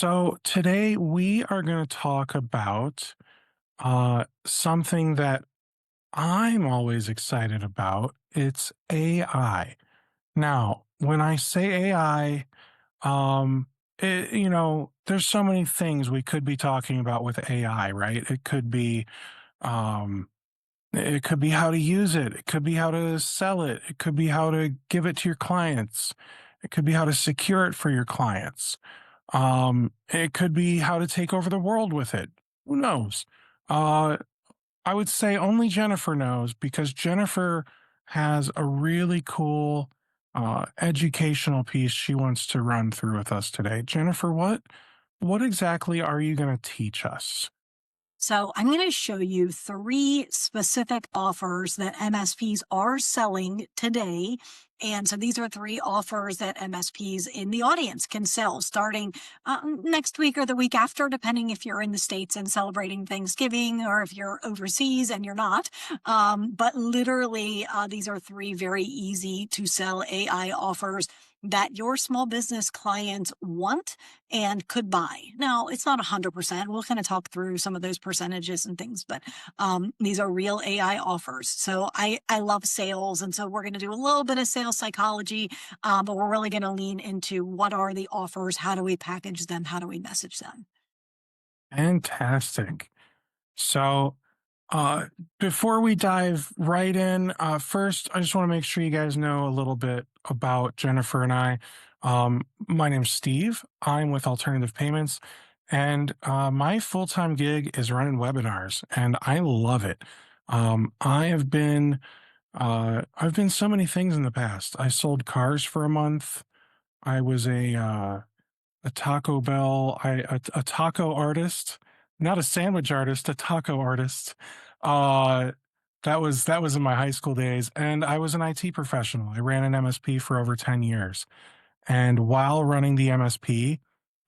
So today we are going to talk about something that I'm always excited about. It's AI. Now, when I say AI, there's so many things we could be talking about with AI, right? Um, it could be how to use it. It could be how to sell it. It could be how to give it to your clients. It could be how to secure it for your clients. It could be how to take over the world with it. Who knows? Uh, I would say only Jennifer knows because Jennifer has a really cool educational piece she wants to run through with us today. Jennifer, what exactly are you going to teach us? So I'm going to show you three specific offers that MSPs are selling today. And so these are three offers that MSPs in the audience can sell starting next week or the week after, depending if you're in the States and celebrating Thanksgiving or if you're overseas and you're not. But literally, these are three very easy to sell AI offers that your small business clients want and could buy. Now, it's not 100%. We'll kind of talk through some of those percentages and things, but these are real AI offers. So I love sales. And so we're going to do a little bit of sales psychology, but we're really going to lean into what are the offers? How do we package them? How do we message them? Fantastic. So, uh, before we dive right in, first, I just want to make sure you guys know a little bit about Jennifer and I. My name's Steve. I'm with Alternative Payments, and my full time gig is running webinars, and I love it. I've been so many things in the past. I sold cars for a month. I was a Taco Bell, a taco artist, not a sandwich artist, a taco artist. Uh, that was in my high school days, and I was an IT professional. I ran an MSP for over 10 years. And while running the MSP,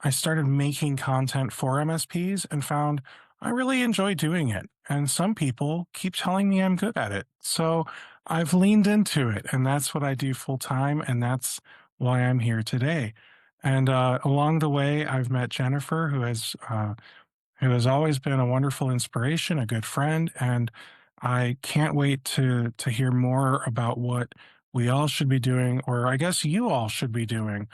I started making content for MSPs and found I really enjoy doing it. And some people keep telling me I'm good at it. So I've leaned into it, and that's what I do full time. And that's why I'm here today. And along the way, I've met Jennifer, who has always been a wonderful inspiration, a good friend, and I can't wait to hear more about what we all should be doing, or I guess you all should be doing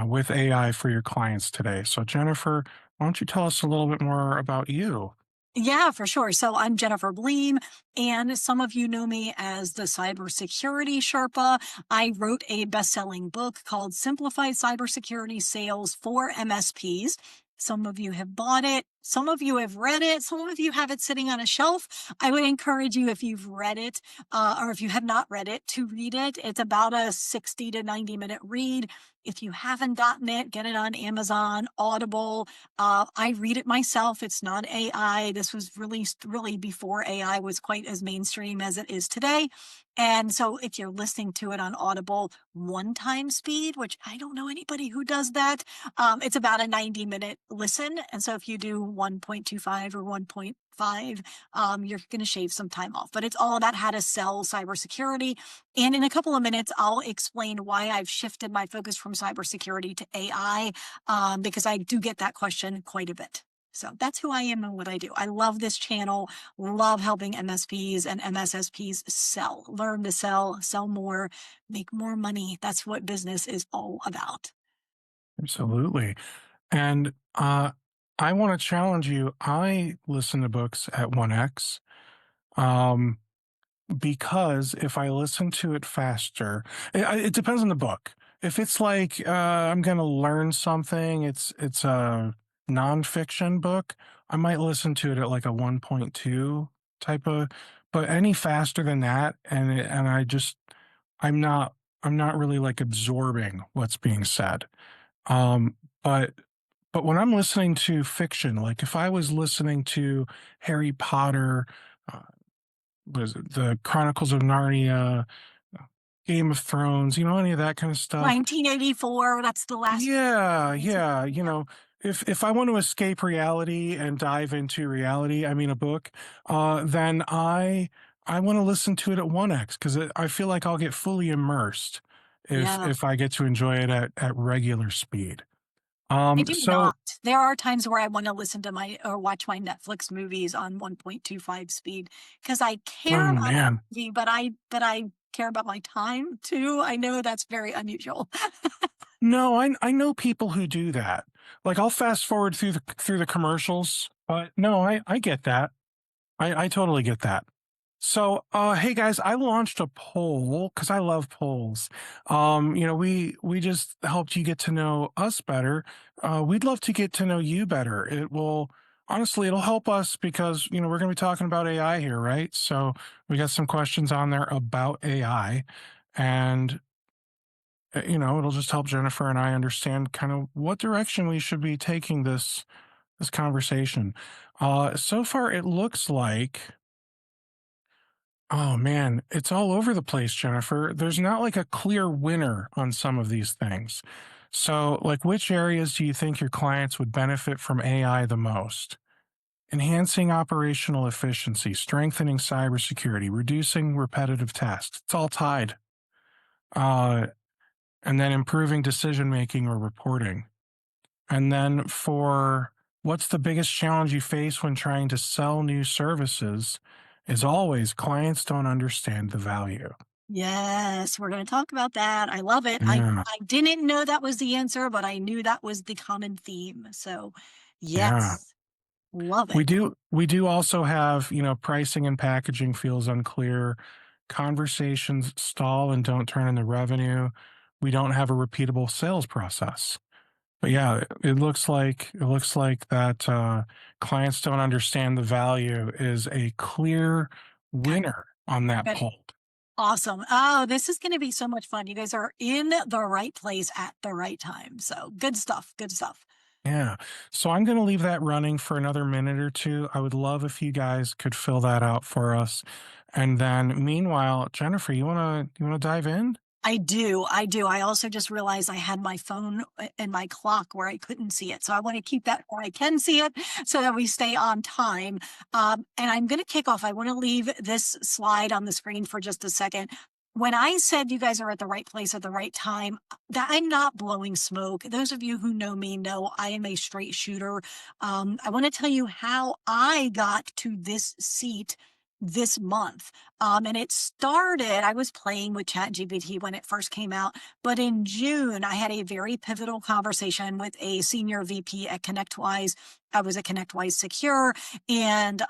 with AI for your clients today. So, Jennifer, why don't you tell us a little bit more about you? Yeah, for sure. So I'm Jennifer Bleam, and some of you know me as the cybersecurity Sherpa. I wrote a best-selling book called Simplified Cybersecurity Sales for MSPs. Some of you have bought it. Some of you have read it. Some of you have it sitting on a shelf. I would encourage you, if you've read it, or if you have not read it, to read it. It's about a 60 to 90-minute read. If you haven't gotten it, get it on Amazon, Audible. I read it myself. It's not AI. This was released really before AI was quite as mainstream as it is today. And so if you're listening to it on Audible one time speed, which I don't know anybody who does that, it's about a 90-minute listen. And so if you do 1.25 or 1.5, you're going to shave some time off. But it's all about how to sell cybersecurity. And in a couple of minutes, I'll explain why I've shifted my focus from cybersecurity to AI, because I do get that question quite a bit. So that's who I am and what I do. I love this channel, love helping MSPs and MSSPs sell, learn to sell, sell more, make more money. That's what business is all about. Absolutely. And I want to challenge you. I listen to books at 1x. Um, Because if I listen to it faster, it depends on the book. If it's like I'm going to learn something, it's a nonfiction book, I might listen to it at like a 1.2 type of. But any faster than that, and I'm not I'm not really like absorbing what's being said. Um, but but when I'm listening to fiction, like if I was listening to Harry Potter, uh, was it the Chronicles of Narnia, uh, Game of Thrones, any of that kind of stuff. 1984, that's the last. Yeah, Yeah. yeah, if I want to escape reality and dive into reality, I mean a book, then I want to listen to it at 1x because I feel like I'll get fully immersed if Yeah. if I get to enjoy it at regular speed. I do So, not. There are times where I wanna listen to my or watch my Netflix movies on 1.25 speed because I care oh about the man, movie, but I care about my time too. I know that's very unusual. no, I know people who do that. Like I'll fast forward through the commercials, but no, I get that. I totally get that. So, hey guys, I launched a poll because I love polls. We just helped you get to know us better. We'd love to get to know you better. It will honestly, it'll help us because we're going to be talking about AI here, right? So we got some questions on there about AI, and it'll just help Jennifer and I understand kind of what direction we should be taking this conversation. So far, it looks like. Oh man, it's all over the place, Jennifer. There's not like a clear winner on some of these things. So, like, which areas do you think your clients would benefit from AI the most? Enhancing operational efficiency, strengthening cybersecurity, reducing repetitive tasks. It's all tied. Uh, and then improving decision making or reporting. And then for what's the biggest challenge you face when trying to sell new services is always clients don't understand the value. Yes, we're gonna talk about that. I love it. I Yeah, I didn't know that was the answer, but I knew that was the common theme. So, yeah. yes, love We it. do we do also have, pricing and packaging feels unclear. Conversations stall and don't turn into revenue. We don't have a repeatable sales process. But yeah, it looks like that clients don't understand the value is a clear Okay, winner on that good. poll. Awesome. Oh, this is gonna be so much fun. You guys are in the right place at the right time. So, good stuff, good stuff. Yeah. So I'm going to leave that running for another minute or two. I would love if you guys could fill that out for us. And then meanwhile, Jennifer, you want to dive in? I do, I do. I also just realized I had my phone and my clock where I couldn't see it. So I want to keep that where I can see it so that we stay on time. And I'm going to kick off. I want to leave this slide on the screen for just a second. When I said you guys are at the right place at the right time, that I'm not blowing smoke. Those of you who know me know I am a straight shooter. I want to tell you how I got to this seat this month. And it started, I was playing with ChatGPT when it first came out, but in June, I had a very pivotal conversation with a senior VP at ConnectWise. I was at ConnectWise Secure, and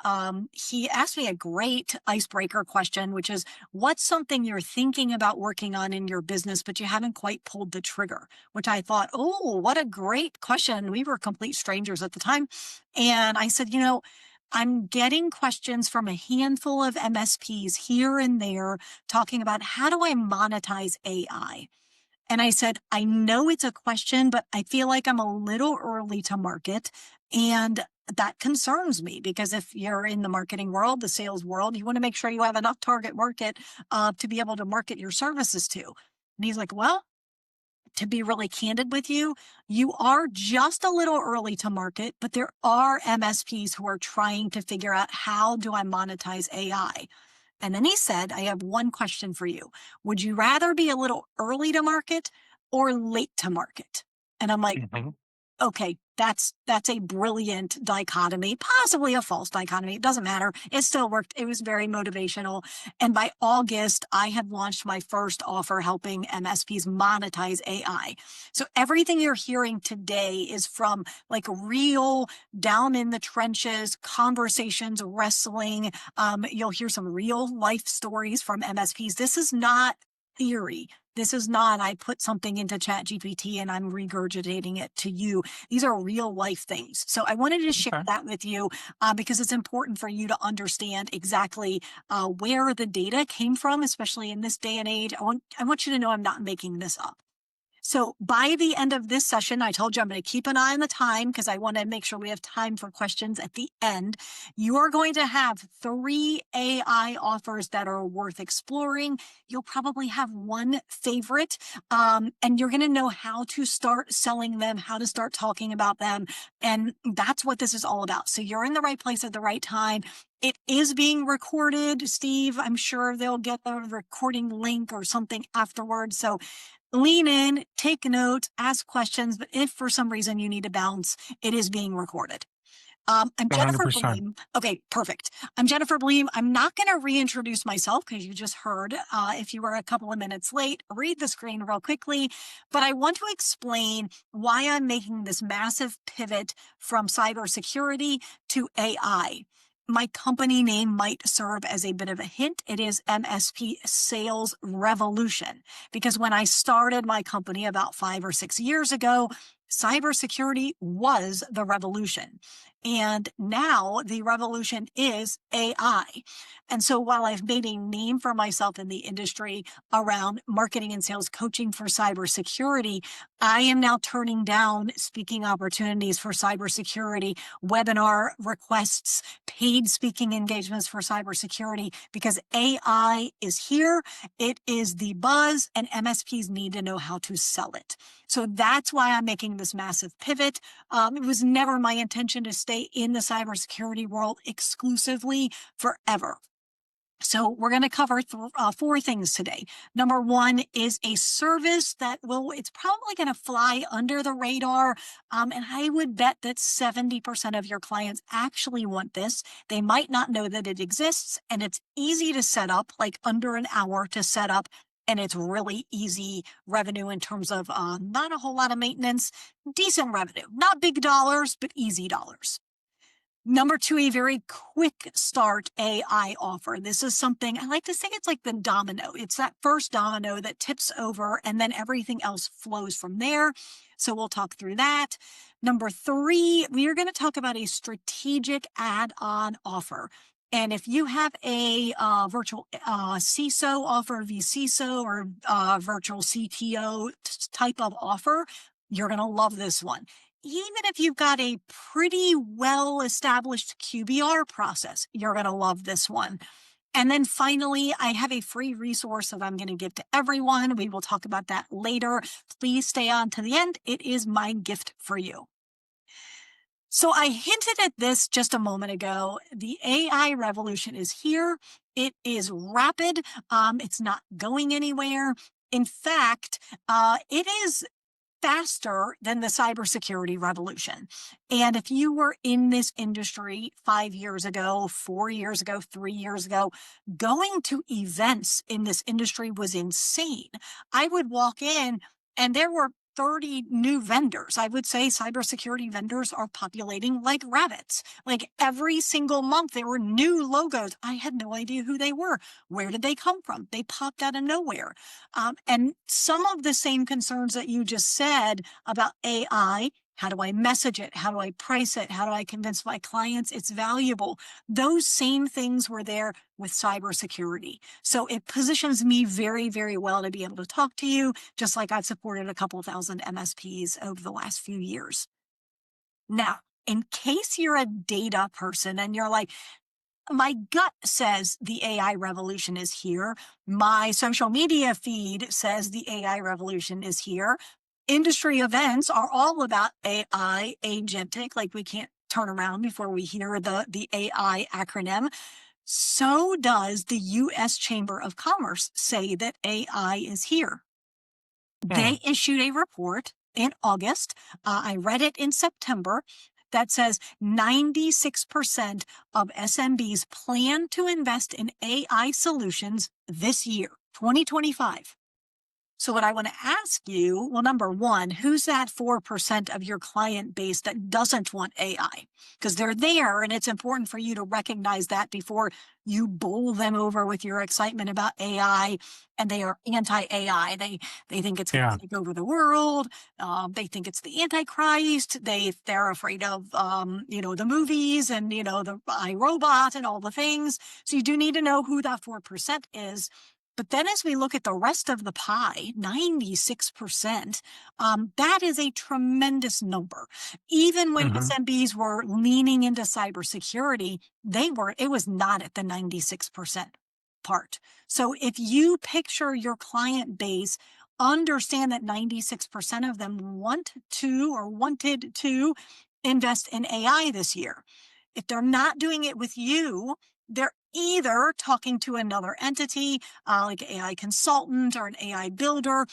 he asked me a great icebreaker question, which is, what's something you're thinking about working on in your business, but you haven't quite pulled the trigger? Which I thought, oh, what a great question. We were complete strangers at the time. And I said, I'm getting questions from a handful of MSPs here and there talking about how do I monetize AI? And I said, I know it's a question, but I feel like I'm a little early to market. And that concerns me because if you're in the marketing world, the sales world, you want to make sure you have enough target market to be able to market your services to. And he's like, well, to be really candid with you, you are just a little early to market, but there are MSPs who are trying to figure out how do I monetize AI? And then he said, I have one question for you. Would you rather be a little early to market or late to market? And I'm like, Mhm. okay, that's a brilliant dichotomy, possibly a false dichotomy. It doesn't matter. It still worked. It was very motivational. And by August, I had launched my first offer helping MSPs monetize AI. So everything you're hearing today is from like real down in the trenches conversations, wrestling. You'll hear some real life stories from MSPs. This is not theory. This is not, I put something into Chat GPT and I'm regurgitating it to you. These are real life things. So I wanted to share Okay. that with you because it's important for you to understand exactly where the data came from, especially in this day and age. I want you to know I'm not making this up. So by the end of this session, I told you I'm going to keep an eye on the time because I want to make sure we have time for questions at the end. You are going to have 3 AI offers that are worth exploring. You'll probably have one favorite, and you're going to know how to start selling them, how to start talking about them. And that's what this is all about. So you're in the right place at the right time. It is being recorded, Steve. I'm sure they'll get the recording link or something afterwards. So Lean in, take notes, ask questions, but if for some reason you need to bounce, it is being recorded. I'm Jennifer 100%. Bleam. Okay, perfect. I'm Jennifer Bleam. I'm not going to reintroduce myself because you just heard. If you were a couple of minutes late, read the screen real quickly. But I want to explain why I'm making this massive pivot from cybersecurity to AI. My company name might serve as a bit of a hint. It is MSP Sales Revolution. Because when I started my company about 5 or 6 years ago, cybersecurity was the revolution. And now the revolution is AI. And so while I've made a name for myself in the industry around marketing and sales coaching for cybersecurity, I am now turning down speaking opportunities for cybersecurity, webinar requests, paid speaking engagements for cybersecurity, because AI is here. It is the buzz, and MSPs need to know how to sell it. So that's why I'm making this massive pivot. It was never my intention to stay in the cybersecurity world exclusively forever. So we're going to cover four things today. Number one is a service that it's probably going to fly under the radar. And I would bet that 70% of your clients actually want this. They might not know that it exists, and it's easy to set up, like under an hour to set up. And it's really easy revenue in terms of not a whole lot of maintenance, decent revenue, not big dollars, but easy dollars. Number two, a very quick start AI offer. This is something I like to say it's like the domino. It's that first domino that tips over and then everything else flows from there. So we'll talk through that. Number three, we are going to talk about a strategic add-on offer. And if you have a virtual CISO offer, vCISO, or virtual CTO type of offer, you're going to love this one. Even if you've got a pretty well-established QBR process, you're going to love this one. And then finally, I have a free resource that I'm going to give to everyone. We will talk about that later. Please stay on to the end. It is my gift for you. So I hinted at this just a moment ago. The AI revolution is here. It is rapid. It's not going anywhere. In fact, it is faster than the cybersecurity revolution. And if you were in this industry 5 years ago, 4 years ago, 3 years ago, going to events in this industry was insane. I would walk in and there were 30 new vendors. I would say cybersecurity vendors are populating like rabbits. Like every single month, there were new logos. I had no idea who they were. Where did they come from? They popped out of nowhere. And some of the same concerns that you just said about AI, how do I message it? How do I price it? How do I convince my clients it's valuable? Those same things were there with cybersecurity. So it positions me very, very well to be able to talk to you, just like I've supported a couple thousand MSPs over the last few years. Now, in case you're a data person and you're like, my gut says the AI revolution is here. My social media feed says the AI revolution is here. Industry events are all about AI, agentic, like we can't turn around before we hear the AI acronym. So does the US Chamber of Commerce say that AI is here. Hmm. They issued a report in August. I read it in September that says 96% of SMBs plan to invest in AI solutions this year, 2025. So what I want to ask you, well, number one, who's that 4% of your client base that doesn't want AI? Because they're there, and it's important for you to recognize that before you bowl them over with your excitement about AI, and they are anti-AI. They think it's going Yeah. to take over the world. They think it's the Antichrist. They're afraid of the movies and the iRobot and all the things. So you do need to know who that 4% is. But then as we look at the rest of the pie, 96%, that is a tremendous number. Even when Hmm. SMBs were leaning into cybersecurity, it was not at the 96% part. So if you picture your client base, understand that 96% of them want to or wanted to invest in AI this year. If they're not doing it with you, they're either talking to another entity, like an AI consultant or an AI builder,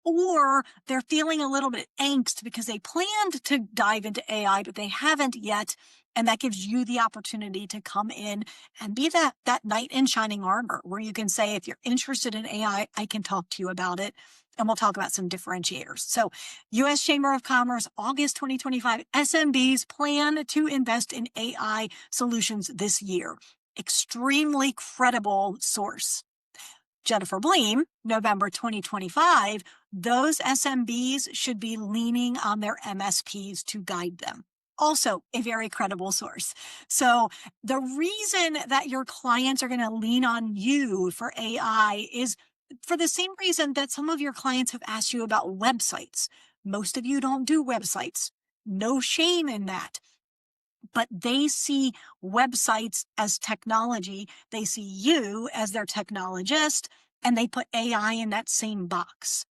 or they're feeling a little bit angst because they planned to dive into AI, but they haven't yet. And that gives you the opportunity to come in and be that knight in shining armor where you can say, if you're interested in AI, I can talk to you about it. And we'll talk about some differentiators. So, US Chamber of Commerce, August 2025, SMBs plan to invest in AI solutions this year. Extremely credible source. Jennifer Bleam, November 2025, those SMBs should be leaning on their MSPs to guide them. Also, a very credible source. So, the reason that your clients are going to lean on you for AI is for the same reason that some of your clients have asked you about websites. Most of you don't do websites. No shame in that, but they see websites as technology. They see you as their technologist, and they put AI in that same box.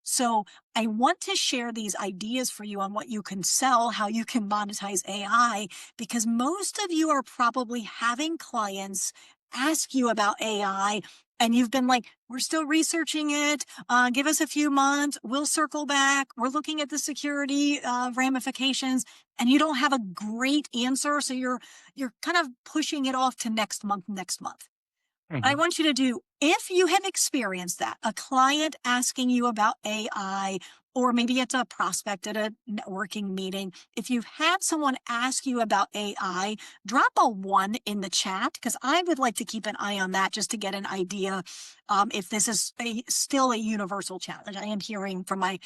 So I want to share these ideas for you on what you can sell, how you can monetize AI, because most of you are probably having clients ask you about AI. And you've been like, we're still researching it. Give us a few months. We'll circle back. We're looking at the security ramifications, and you don't have a great answer. So you're kind of pushing it off to next month, next month. I Mhm. want you to do, if you have experienced that, a client asking you about AI, or maybe it's a prospect at a networking meeting. If you've had someone ask you about AI, drop a 1 in the chat because I would like to keep an eye on that just to get an idea if this is still a universal challenge. I am hearing from my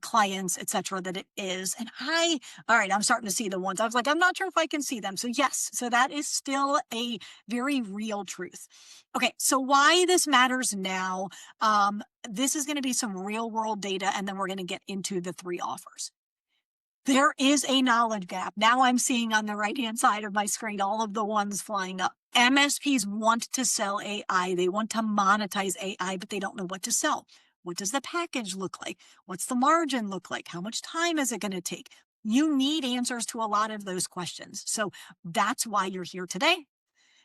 clients, et cetera, that it is. And all right, I'm starting to see the ones. I was like, I'm not sure if I can see them. So yes, so that is still a very real truth. Okay, so why this matters now, this is going to be some real world data, and then we're going to get into the 3 offers. There is a knowledge gap. Now I'm seeing on the right-hand side of my screen all of the ones flying up. MSPs want to sell AI. They want to monetize AI, but they don't know what to sell. What does the package look like? What's the margin look like? How much time is it going to take? You need answers to a lot of those questions. So that's why you're here today.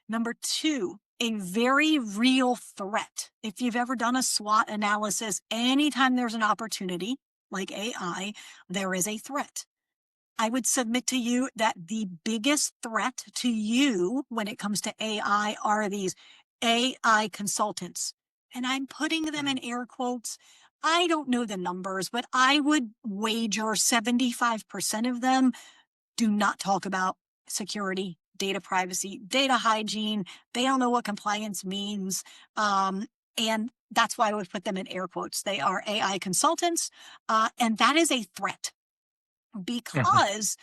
Number 2, a very real threat. If you've ever done a SWOT analysis, anytime there's an opportunity like AI, there is a threat. I would submit to you that the biggest threat to you when it comes to AI are these AI consultants. And I'm putting them in air quotes. I don't know the numbers, but I would wager 75% of them do not talk about security, data privacy, data hygiene. They don't know what compliance means. And that's why I would put them in air quotes. They are AI consultants, and that is a threat Mhm. because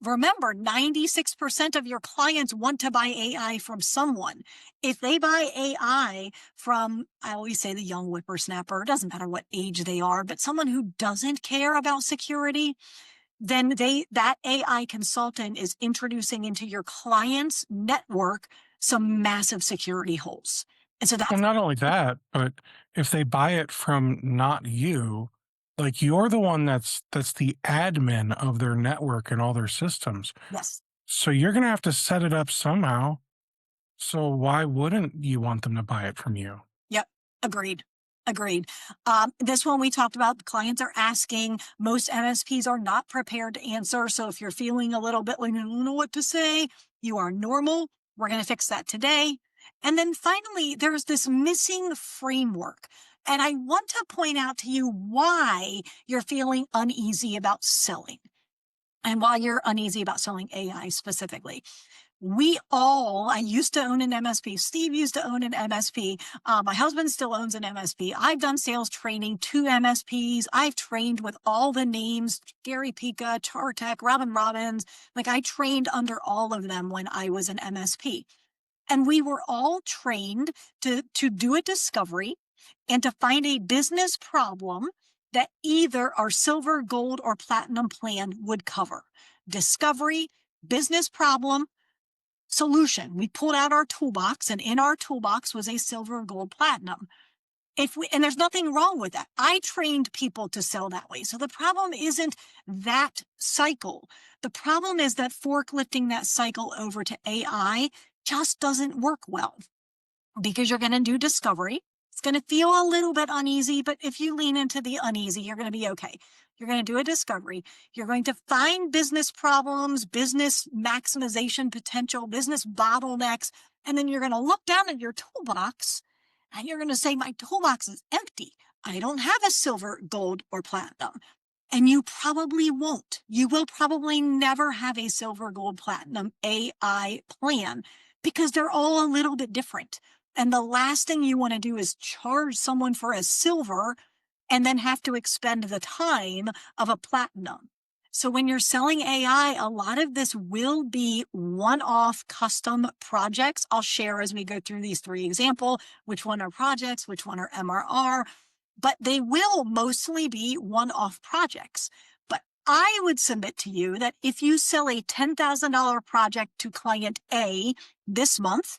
remember, 96% of your clients want to buy AI from someone. If they buy AI from, I always say the young whippersnapper, it doesn't matter what age they are, but someone who doesn't care about security, then that AI consultant is introducing into your client's network some massive security holes. And so Well, that's not only that, but if they buy it from not you, like you're the one that's the admin of their network and all their systems. yes. So you're gonna have to set it up somehow. So why wouldn't you want them to buy it from you? Yep. Agreed. Agreed. This one we talked about, the clients are asking. Most MSPs are not prepared to answer. So if you're feeling a little bit like, I don't know what to say, you are normal. We're going to fix that today. And then finally, there's this missing framework. And I want to point out to you why you're feeling uneasy about selling and why you're uneasy about selling AI specifically. I used to own an MSP. Steve used to own an MSP. My husband still owns an MSP. I've done sales training to MSPs. I've trained with all the names, Gary Pica, Chartech, Robin Robbins. Like I trained under all of them when I was an MSP. And we were all trained to do a discovery and to find a business problem that either our silver, gold, or platinum plan would cover. Discovery, business problem, solution. We pulled out our toolbox, and in our toolbox was a silver, gold, platinum. And there's nothing wrong with that. I trained people to sell that way. So the problem isn't that cycle. The problem is that forklifting that cycle over to AI just doesn't work well because you're going to do discovery. It's going to feel a little bit uneasy, but if you lean into the uneasy, you're going to be okay. You're going to do a discovery. You're going to find business problems, business maximization potential, business bottlenecks, and then you're going to look down at your toolbox and you're going to say, my toolbox is empty. I don't have a silver, gold, or platinum. And you probably won't. You will probably never have a silver, gold, platinum AI plan because they're all a little bit different. And the last thing you want to do is charge someone for a silver and then have to expend the time of a platinum. So when you're selling AI, a lot of this will be one-off custom projects. I'll share as we go through these three examples, which one are projects, which one are MRR, but they will mostly be one-off projects. But I would submit to you that if you sell a $10,000 project to client A this month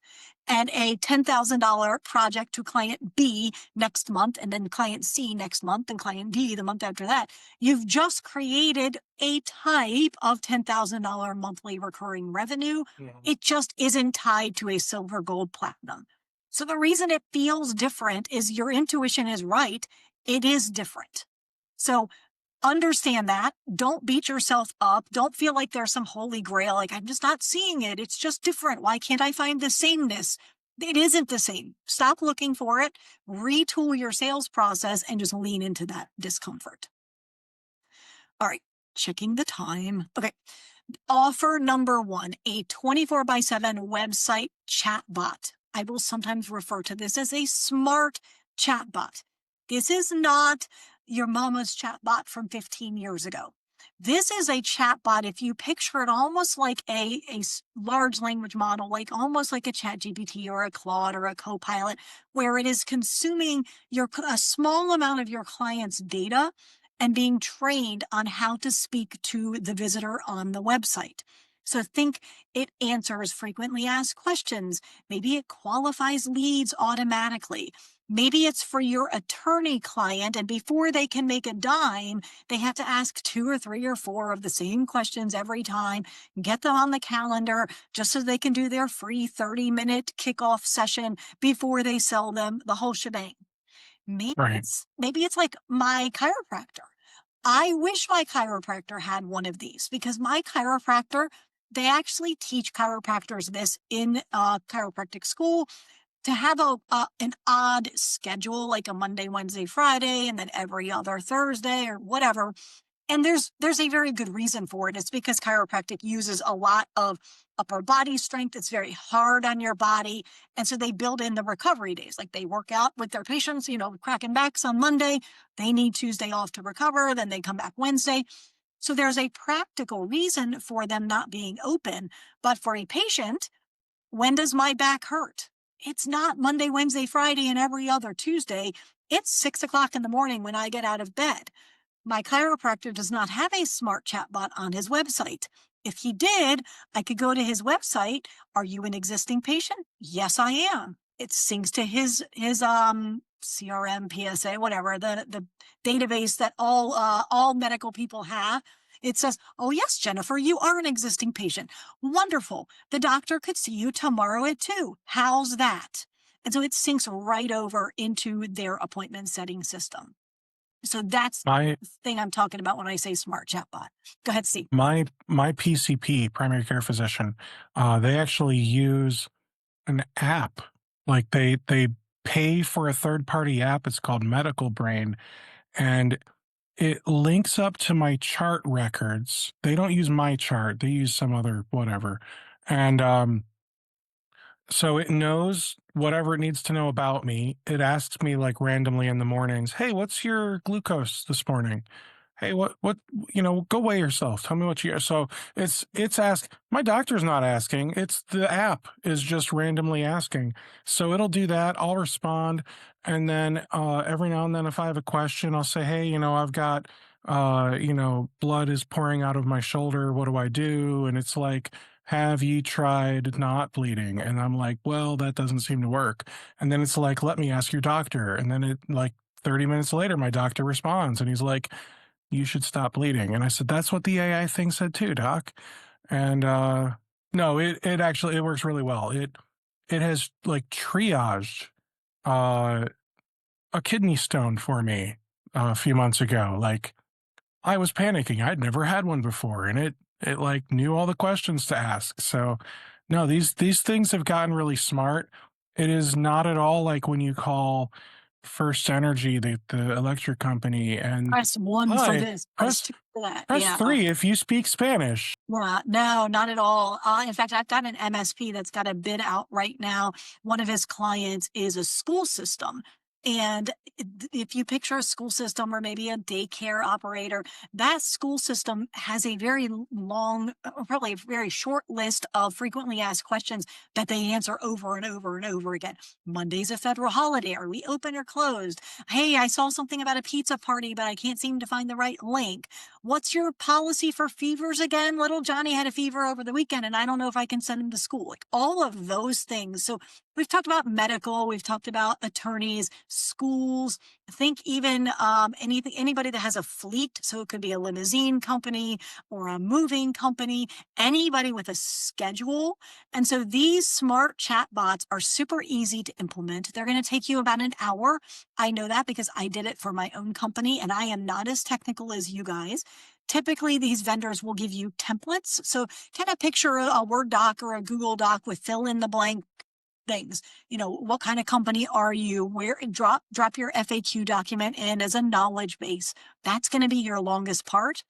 and a $10,000 project to client B next month, and then client C next month, and client D the month after that, you've just created a type of $10,000 monthly recurring revenue. It just isn't tied to a silver, gold, platinum. So the reason it feels different is your intuition is right. It is different. So understand that. Don't beat yourself up. Don't feel like there's some holy grail. Like, I'm just not seeing it. It's just different. Why can't I find the sameness? It isn't the same. Stop looking for it. Retool your sales process and just lean into that discomfort. All right. Checking the time. Okay. Offer number one, a 24/7 website chatbot. I will sometimes refer to this as a smart chatbot. This is not your mama's chatbot from 15 years ago. This is a chatbot, if you picture it almost like a large language model, like almost like a ChatGPT or a Claude or a Copilot, where it is consuming a small amount of your client's data and being trained on how to speak to the visitor on the website. So think it answers frequently asked questions. Maybe it qualifies leads automatically. Maybe it's for your attorney client, and before they can make a dime, they have to ask 2 or 3 or 4 of the same questions every time, get them on the calendar just so they can do their free 30-minute kickoff session before they sell them the whole shebang. Maybe Right. it's like my chiropractor. I wish my chiropractor had one of these because my chiropractor, they actually teach chiropractors this in chiropractic school to have an odd schedule, like a Monday, Wednesday, Friday, and then every other Thursday or whatever. And there's a very good reason for it. It's because chiropractic uses a lot of upper body strength. It's very hard on your body. And so they build in the recovery days. Like they work out with their patients, cracking backs on Monday. They need Tuesday off to recover. Then they come back Wednesday. So there's a practical reason for them not being open. But for a patient, when does my back hurt? It's not Monday, Wednesday, Friday, and every other Tuesday. It's 6 o'clock in the morning when I get out of bed. My chiropractor does not have a smart chatbot on his website. If he did, I could go to his website. Are you an existing patient? Yes, I am. It syncs to his CRM, PSA, whatever, the database that all medical people have. It says, oh yes, Jennifer, you are an existing patient. Wonderful. The doctor could see you tomorrow at 2. How's that? And so it syncs right over into their appointment setting system. So that's My the thing I'm talking about when I say smart chatbot. Go ahead, Steve. my PCP, primary care physician, they actually use an app. Like they pay for a third party app. It's called Medical Brain, and it links up to my chart records. They don't use my chart. They use some other whatever, and so it knows whatever it needs to know about me. It asks me like randomly in the mornings, "Hey, what's your glucose this morning? Hey, go weigh yourself. Tell me what you." So it's ask. My doctor's not asking. It's the app is just randomly asking. So it'll do that. I'll respond, and then every now and then, if I have a question, I'll say, "Hey, I've got." Blood is pouring out of my shoulder. What do I do? And it's like, have you tried not bleeding? And I'm like, well, that doesn't seem to work. And then it's like, let me ask your doctor. And then 30 minutes later, my doctor responds and he's like, you should stop bleeding. And I said, that's what the AI thing said too, doc. And no, it actually, it works really well. It has like triaged uh a kidney stone for me a few months ago. Like, I was panicking. I'd never had one before, and it like knew all the questions to ask. So, no, these things have gotten really smart. It is not at all like when you call First Energy, the electric company, and Press one for hi, this, press press two for that. press Yeah. 3 if you speak Spanish. Yeah, no, not at all. In fact, I've got an MSP that's got a bid out right now. One of his clients is a school system. And if you picture a school system or maybe a daycare operator, that school system has a very long, probably a very short list of frequently asked questions that they answer over and over and over again. Monday's a federal holiday. Are we open or closed? Hey, I saw something about a pizza party, but I can't seem to find the right link. What's your policy for fevers again? Little Johnny had a fever over the weekend and I don't know if I can send him to school. Like all of those things. So we've talked about medical, we've talked about attorneys, schools. I think even anybody that has a fleet. So it could be a limousine company or a moving company, anybody with a schedule. And so these smart chat bots are super easy to implement. They're going to take you about an hour. I know that because I did it for my own company and I am not as technical as you guys. Typically, these vendors will give you templates. So kind of picture a Word doc or a Google doc with fill in the blank things. You know, what kind of company are you? Where drop your FAQ document in as a knowledge base. That's going to be your longest part,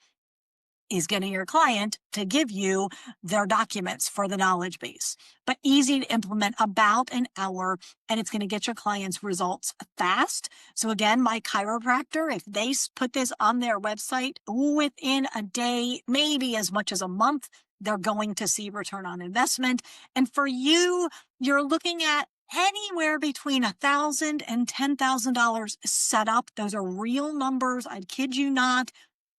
is getting your client to give you their documents for the knowledge base. But easy to implement, about an hour, and it's going to get your clients results fast. So again, my chiropractor, if they put this on their website within a day, maybe as much as a month, they're going to see return on investment. And for you, you're looking at anywhere between $1,000 and $10,000 set up. Those are real numbers. I kid you not.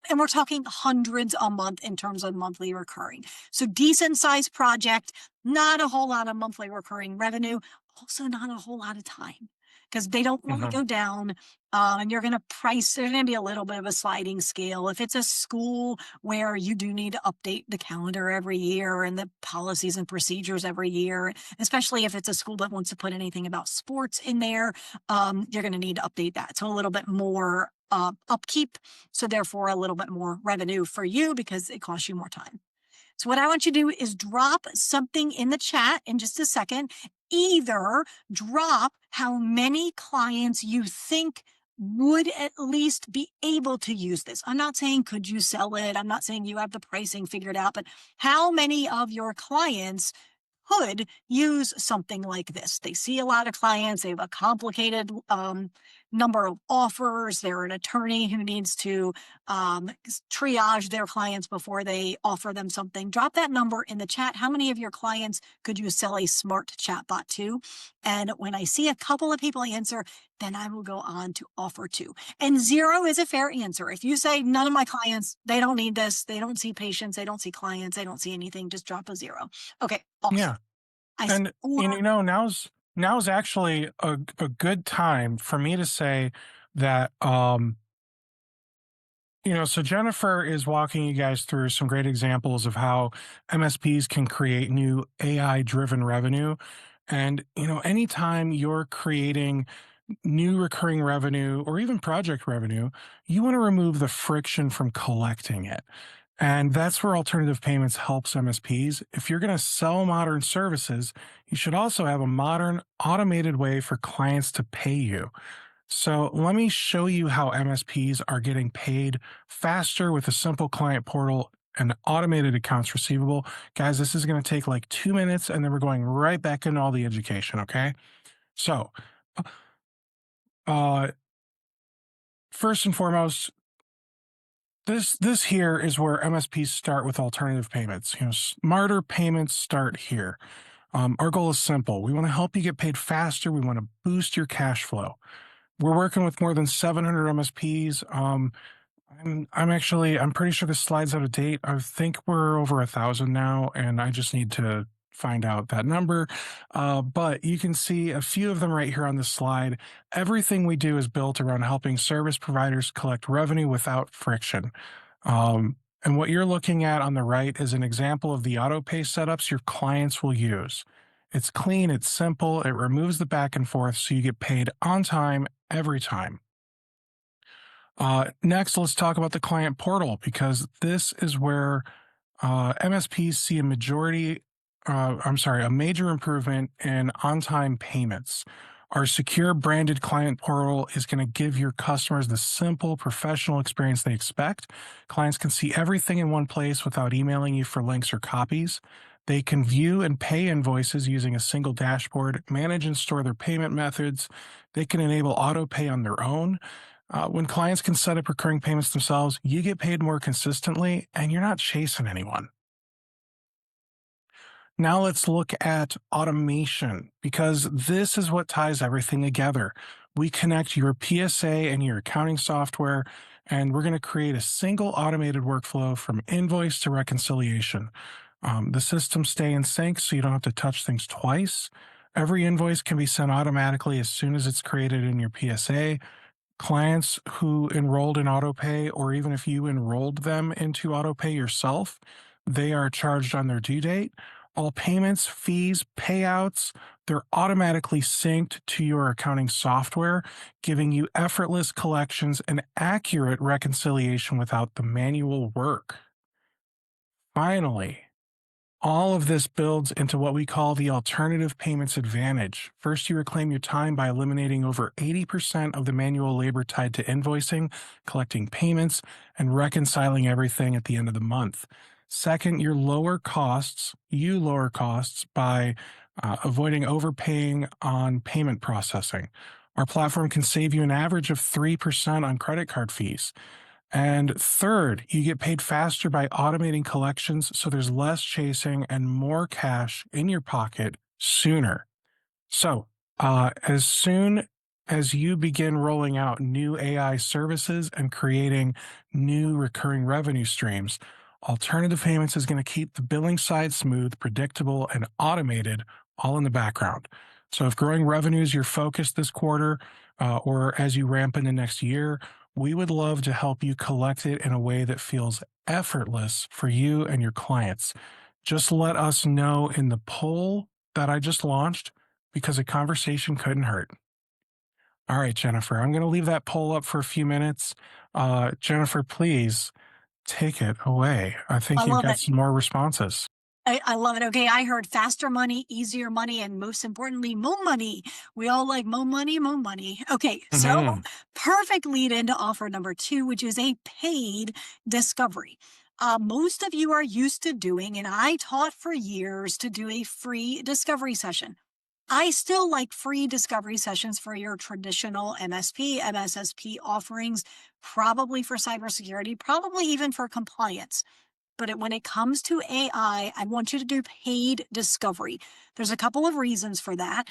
And we're talking hundreds a month in terms of monthly recurring. So decent sized project, not a whole lot of monthly recurring revenue, also not a whole lot of time because they don't really Mhm. go down. And you're going to price, there's going to be a little bit of a sliding scale. If it's a school where you do need to update the calendar every year and the policies and procedures every year, especially if it's a school that wants to put anything about sports in there, you're going to need to update that. So a little bit more upkeep. So therefore a little bit more revenue for you because it costs you more time. So what I want you to do is drop something in the chat in just a second. Either drop how many clients you think would at least be able to use this. I'm not saying could you sell it? I'm not saying you have the pricing figured out, but how many of your clients could use something like this? They see a lot of clients, they have a complicated number of offers. They're an attorney who needs to triage their clients before they offer them something. Drop that number in the chat. How many of your clients could you sell a smart chatbot to? And when I see a couple of people answer, then I will go on to offer to. And 0 is a fair answer. If you say none of my clients, they don't need this, they don't see patients, they don't see clients, they don't see anything, just drop a 0. Okay, awesome. Yeah. I see And 4. now's actually a good time for me to say that so Jennifer is walking you guys through some great examples of how MSPs can create new AI driven revenue. And anytime you're creating new recurring revenue or even project revenue, you want to remove the friction from collecting it. And that's where alternative payments helps MSPs. If you're going to sell modern services, you should also have a modern automated way for clients to pay you. So let me show you how MSPs are getting paid faster with a simple client portal and automated accounts receivable. Guys, this is going to take like 2 minutes and then we're going right back into all the education. Okay. So, uh, first and foremost, this here is where MSPs start with alternative payments. Smarter payments start here. Our goal is simple. We want to help you get paid faster. We want to boost your cash flow. We're working with more than 700 MSPs. I'm pretty sure this slide's out of date. I think we're over 1,000 now, and I just need to find out that number. But you can see a few of them right here on this slide. Everything we do is built around helping service providers collect revenue without friction. And what you're looking at on the right is an example of the auto pay setups your clients will use. It's clean, it's simple, it removes the back and forth so you get paid on time every time. Next, let's talk about the client portal because this is where MSPs see a major improvement in on time payments. Our secure branded client portal is going to give your customers the simple professional experience they expect. Clients can see everything in one place without emailing you for links or copies. They can view and pay invoices using a single dashboard, manage and store their payment methods. They can enable auto pay on their own. When clients can set up recurring payments themselves, you get paid more consistently and you're not chasing anyone. Now let's look at automation because this is what ties everything together. We connect your PSA and your accounting software, and we're going to create a single automated workflow from invoice to reconciliation. The systems stay in sync so you don't have to touch things twice. Every invoice can be sent automatically as soon as it's created in your PSA. Clients who enrolled in autopay, or even if you enrolled them into autopay yourself, they are charged on their due date. All payments, fees, payouts, they're automatically synced to your accounting software, giving you effortless collections and accurate reconciliation without the manual work. Finally, all of this builds into what we call the alternative payments advantage. First, you reclaim your time by eliminating over 80% of the manual labor tied to invoicing, collecting payments, and reconciling everything at the end of the month. Second, you lower costs by avoiding overpaying on payment processing. Our platform can save you an average of 3% on credit card fees. And third, you get paid faster by automating collections, so there's less chasing and more cash in your pocket sooner. So, as soon as you begin rolling out new AI services and creating new recurring revenue streams, alternative payments is going to keep the billing side smooth, predictable, and automated all in the background. So, if growing revenue is your focus this quarter, or as you ramp into next year, we would love to help you collect it in a way that feels effortless for you and your clients. Just let us know in the poll that I just launched because a conversation couldn't hurt. All right, Jennifer, I'm going to leave that poll up for a few minutes. Jennifer, please take it away. I I think you've love got it. some more responses. I love it. Okay, I heard faster money, easier money, and most importantly, more money. We all like more money, more money. Okay, so Mhm. perfect lead into offer number two, which is a paid discovery. Most of you are used to doing, and I taught for years to do a free discovery session. I still like free discovery sessions for your traditional MSP, MSSP offerings, probably for cybersecurity, probably even for compliance. But when it comes to I want you to do paid discovery. There's a couple of reasons for that.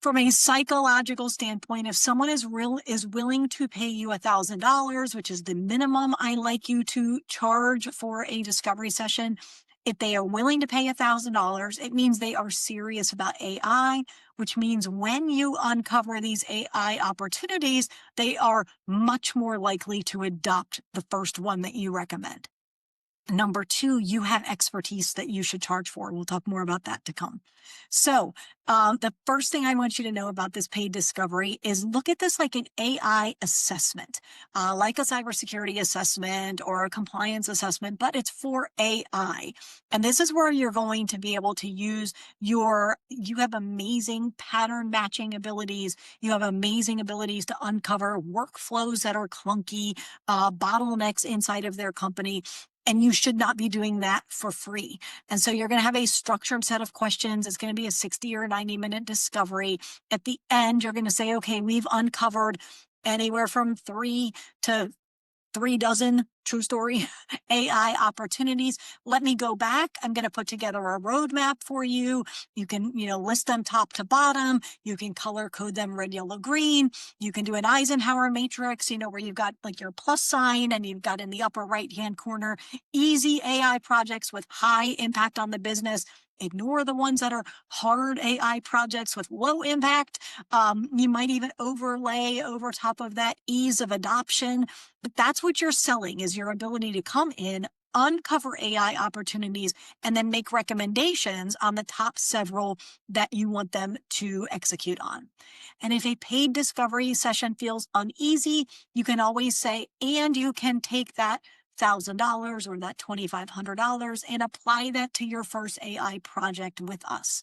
From a psychological standpoint, if someone is willing to pay you $1,000, which is the minimum I like you to charge for a discovery session, if they are willing to pay $1,000, it means they are serious about AI, which means when you uncover these AI opportunities, they are much more likely to adopt the first one that you recommend. Number two, you have expertise that you should charge for. We'll talk more about that to come. So, the first thing I want you to know about this paid discovery is look at this like an AI assessment, like a cybersecurity assessment or a compliance assessment, but it's for AI. And this is where you're going to be able to use you have amazing pattern matching abilities. You have amazing abilities to uncover workflows that are clunky, bottlenecks inside of their company, and you should not be doing that for free. And so you're going to have a structured set of questions. It's going to be a 60 or 90-minute discovery. At the end, you're going to say, okay, we've uncovered anywhere from 3 to 3 dozen, true story, AI opportunities. Let me go back. I'm going to put together a roadmap for you. You can, list them top to bottom. You can color code them red, yellow, green. You can do an Eisenhower matrix, where you've got like your plus sign and you've got in the upper right-hand corner, easy AI projects with high impact on the business. Ignore the ones that are hard AI projects with low impact. You might even overlay over top of that ease of adoption. But that's what you're selling is your ability to come in, uncover AI opportunities and then make recommendations on the top several that you want them to execute on. And if a paid discovery session feels uneasy, you can always say, and you can take that $1,000 or that $2,500 and apply that to your first AI project with us.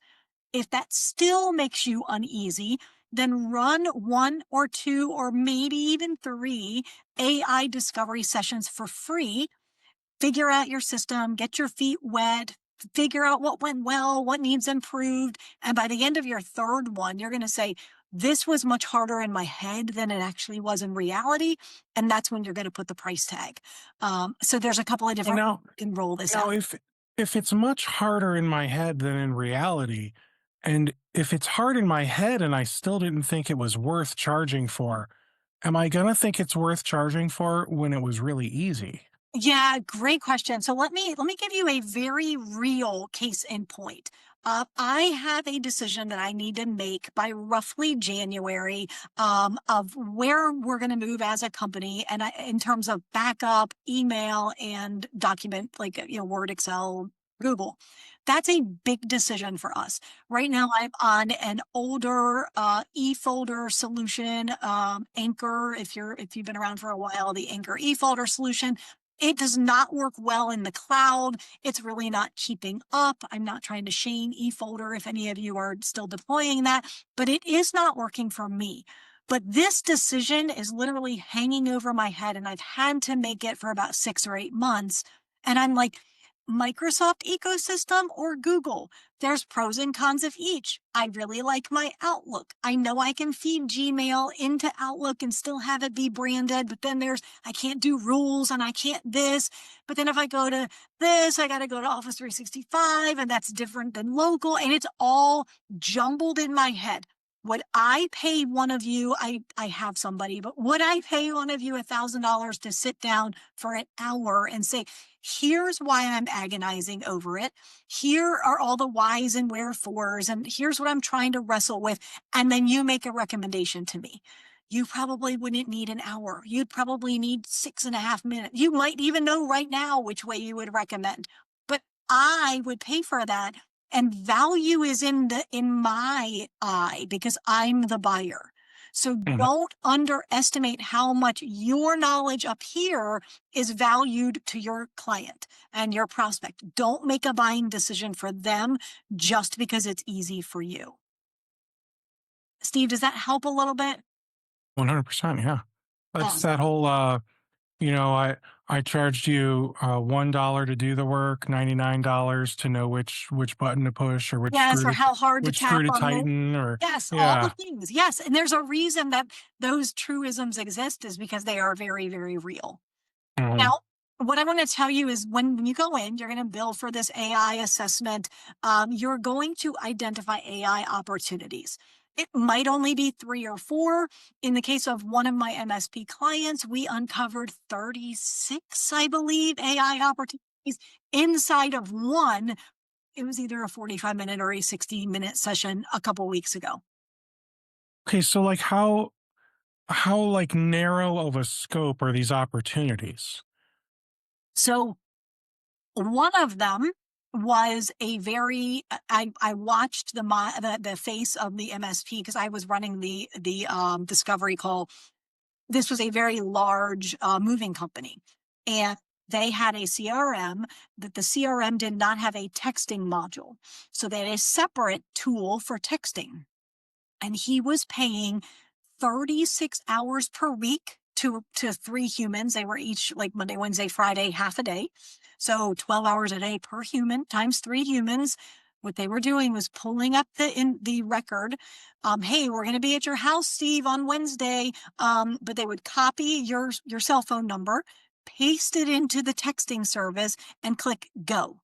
If that still makes you uneasy, then run one or two or maybe even three AI discovery sessions for free. Figure out your system, get your feet wet, figure out what went well, what needs improved. And by the end of your third one, you're going to say, this was much harder in my head than it actually was in reality. And that's when you're going to put the price tag. So there's a couple of You different know, ways you can roll this Now, out. if it's much harder in my head than in reality, and if it's hard in my head and I still didn't think it was worth charging for, am I gonna think it's worth charging for when it was really easy? Yeah, great question. So let me give you a very real case in point. I have a decision that I need to make by roughly January of where we're going to move as a company, and in terms of backup, email, and document like Word, Excel, Google. That's a big decision for us. Right now, I'm on an older e-folder solution, Anchor. If you've been around for a while, the Anchor e-folder solution. It does not work well in the cloud. It's really not keeping up. I'm not trying to shame eFolder if any of you are still deploying that, but it is not working for me. But this decision is literally hanging over my head, and I've had to make it for about 6 or 8 months. And I'm like, Microsoft ecosystem or Google? There's pros and cons of each. I really like my Outlook. I know I can feed Gmail into Outlook and still have it be branded, but then I can't do rules and I can't this. But then if I go to this, I got to go to Office 365 and that's different than local. And it's all jumbled in my head. Would I pay one of you? I have somebody, but would I pay one of you $1,000 to sit down for an hour and say, here's why I'm agonizing over it. Here are all the whys and wherefores, and here's what I'm trying to wrestle with. And then you make a recommendation to me. You probably wouldn't need an hour. You'd probably need 6.5 minutes. You might even know right now which way you would recommend. But I would pay for that. And value is in my eye because I'm the buyer. So Mhm. don't underestimate how much your knowledge up here is valued to your client and your prospect. Don't make a buying decision for them just because it's easy for you. Steve, does that help a little bit? 100%, yeah. That's Awesome. that whole, I charged you, $1 to do the work, $99 to know which button to push or Yes, or how hard to which screw tap to on the tighten or yes, all the yeah. things. Yes, and there's a reason that those truisms exist is because they are very, very real. Mhm. Now, what I want to tell you is when you go in, you're going to bill for this AI assessment. You're going to identify AI opportunities. It might only be three or four. In the case of one of my MSP clients, we uncovered 36, I believe, AI opportunities inside of one. It was either a 45-minute or a 60-minute session a couple weeks ago. Okay, so, like, how, like, narrow of a scope are these opportunities? So one of them was a very I watched the face of the MSP because I was running the discovery call. This was a very large moving company, and they had a CRM that the CRM did not have a texting module, so they had a separate tool for texting, and he was paying 36 hours per week to three humans. They were each like Monday, Wednesday, Friday, half a day. So 12 hours a day per human times three humans. What they were doing was pulling up the record. Hey, we're going to be at your house, Steve, on Wednesday. But they would copy your cell phone number, paste it into the texting service, and click go.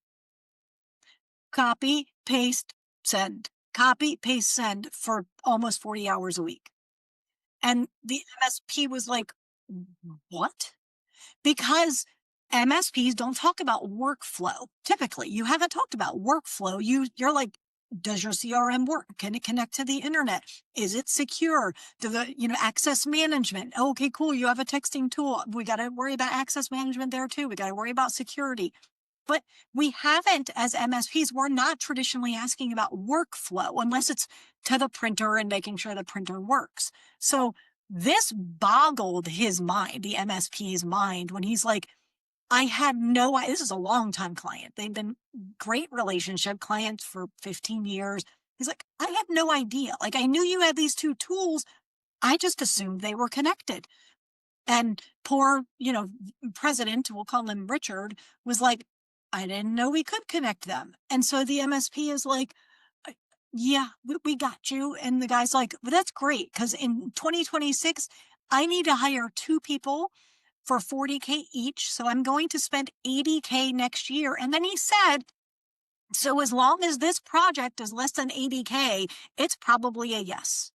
Copy, paste, send. Copy, paste, send for almost 40 hours a week. And the MSP was like, what? Because MSPs don't talk about workflow. Typically, you haven't talked about workflow. You're like, Does your CRM work? Can it connect to the internet? Is it secure? Do the, access management? Oh, okay, cool. You have a texting tool. We got to worry about access management there too. We got to worry about security. But we haven't, as MSPs, we're not traditionally asking about workflow unless it's to the printer and making sure the printer works. So this boggled his mind, the MSP's mind, when he's like, I had no this is a long-time client. They've been great relationship clients for 15 years. He's like, I had no idea. Like, I knew you had these two tools. I just assumed they were connected. And poor, president, we'll call him Richard, was like, I didn't know we could connect them. And so the MSP is like, "Uh, yeah, we got you." And the guy's like, well, that's great. Cause in 2026, I need to hire two people for 40K each. So I'm going to spend 80K next year. And then he said, so as long as this project is less than 80K, it's probably a yes.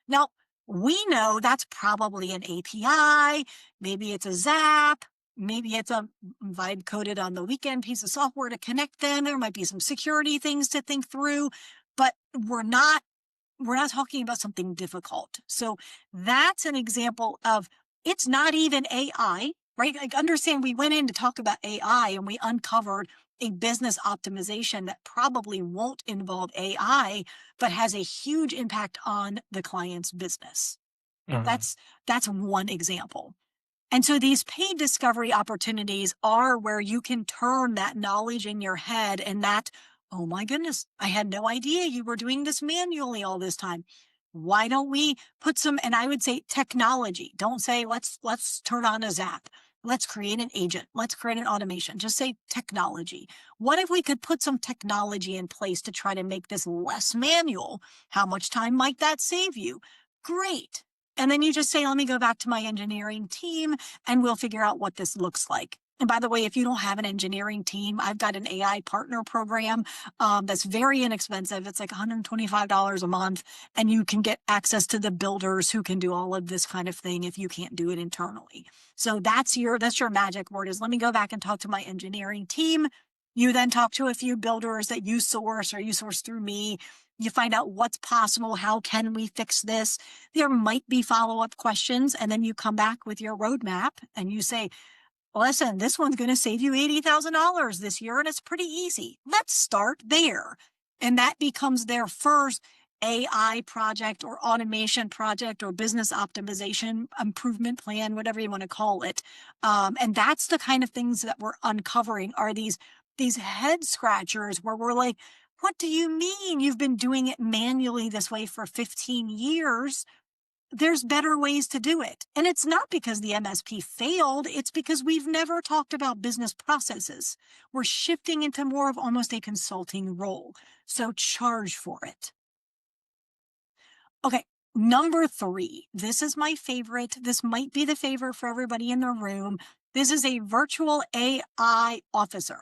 Now, we know that's probably an API, maybe it's a Zap, maybe it's a vibe coded on the weekend piece of software to connect them. There might be some security things to think through, but we're not talking about something difficult. So that's an example of it's not even AI, right? Like, understand, we went in to talk about AI and we uncovered a business optimization that probably won't involve AI, but has a huge impact on the client's business. Uh, That's one example. And so these paid discovery opportunities are where you can turn that knowledge in your head and that, oh my goodness, I had no idea you were doing this manually all this time. Why don't we put some, and I would say technology. Don't say let's turn on a Zap. Let's create an agent. Let's create an automation. Just say technology. What if we could put some technology in place to try to make this less manual? How much time might that save you? Great. And then you just say, let me go back to my engineering team and we'll figure out what this looks like. And by the way, if you don't have an engineering team, I've got an AI partner program that's very inexpensive. It's like $125 a month, and you can get access to the builders who can do all of this kind of thing if you can't do it internally. So that's your magic word is let me go back and talk to my engineering team. You then talk to a few builders that you source or you source through me. You find out what's possible. How can we fix this? There might be follow-up questions, and then you come back with your roadmap and you say, listen, this one's going to save you $80,000 this year, and it's pretty easy. Let's start there. And that becomes their first AI project or automation project or business optimization improvement plan, whatever you want to call it. And that's the kind of things that we're uncovering are these head scratchers where we're like, what do you mean you've been doing it manually this way for 15 years? There's better ways to do it. And it's not because the MSP failed, it's because we've never talked about business processes. We're shifting into more of almost a consulting role. So charge for it. Okay, number 3. This is my favorite. This might be the favorite for everybody in the room. This is a virtual AI officer,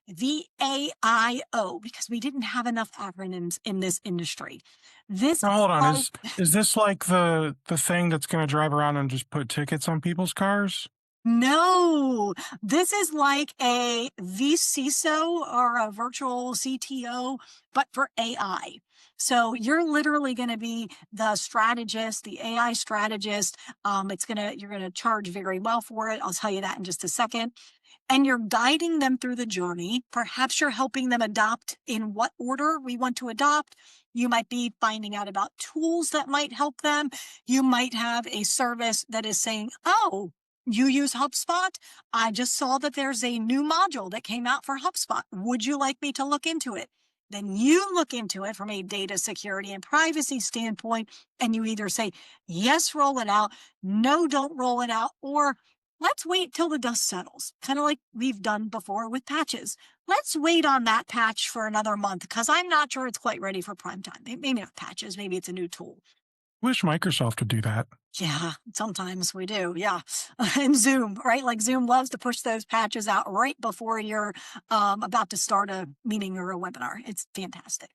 VAIO, because we didn't have enough acronyms in this industry. This now hold on. applies. Is this like the thing that's going to drive around and just put tickets on people's cars? No, this is like a vCISO or a virtual CTO, but for AI. So you're literally going to be the strategist, the AI strategist. You're going to charge very well for it. I'll tell you that in just a second. And you're guiding them through the journey. Perhaps you're helping them adopt in what order we want to adopt. You might be finding out about tools that might help them. You might have a service that is saying, oh, you use HubSpot? I just saw that there's a new module that came out for HubSpot. Would you like me to look into it? Then you look into it from a data security and privacy standpoint, and you either say, yes, roll it out, no, don't roll it out, or let's wait till the dust settles, kind of like we've done before with patches. Let's wait on that patch for another month because I'm not sure it's quite ready for prime time. Maybe not patches, maybe it's a new tool. Wish Microsoft would do that. Yeah, sometimes we do. Yeah. And Zoom, right? Like Zoom loves to push those patches out right before you're about to start a meeting or a webinar. It's fantastic.